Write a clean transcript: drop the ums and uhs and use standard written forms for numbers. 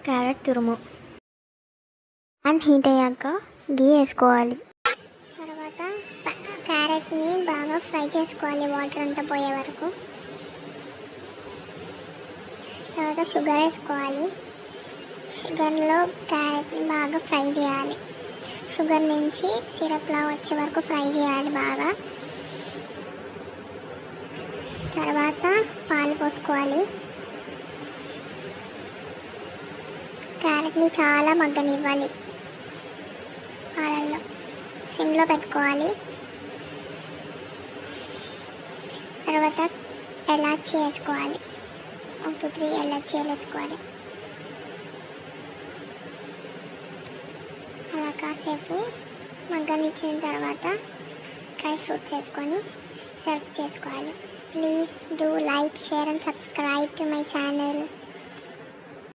Carrot తురుము and heat అయ్యాక గీ వేసుకోవాలి. తర్వాత క్యారెట్ని బాగా ఫ్రై చేసుకోవాలి వాటర్ అంతా పోయే వరకు. తర్వాత షుగర్ వేసుకోవాలి. షుగర్లో క్యారెట్ని బాగా ఫ్రై చేయాలి. షుగర్ నుంచి సిరప్లా వచ్చే వరకు ఫ్రై చేయాలి బాగా. తర్వాత పాలు పోసుకోవాలి. క్యారెట్ని చాలా మగ్గనివ్వాలి. పాలల్లో సిమ్లో పెట్టుకోవాలి. తర్వాత ఎలాచి వేసుకోవాలి. 1 to 3 ఎలాచీలు వేసుకోవాలి. అలా కాసేపు మగ్గనిచ్చిన తర్వాత డ్రై ఫ్రూట్స్ వేసుకొని సర్వ్ చేసుకోవాలి. Please do like, share and subscribe to my channel.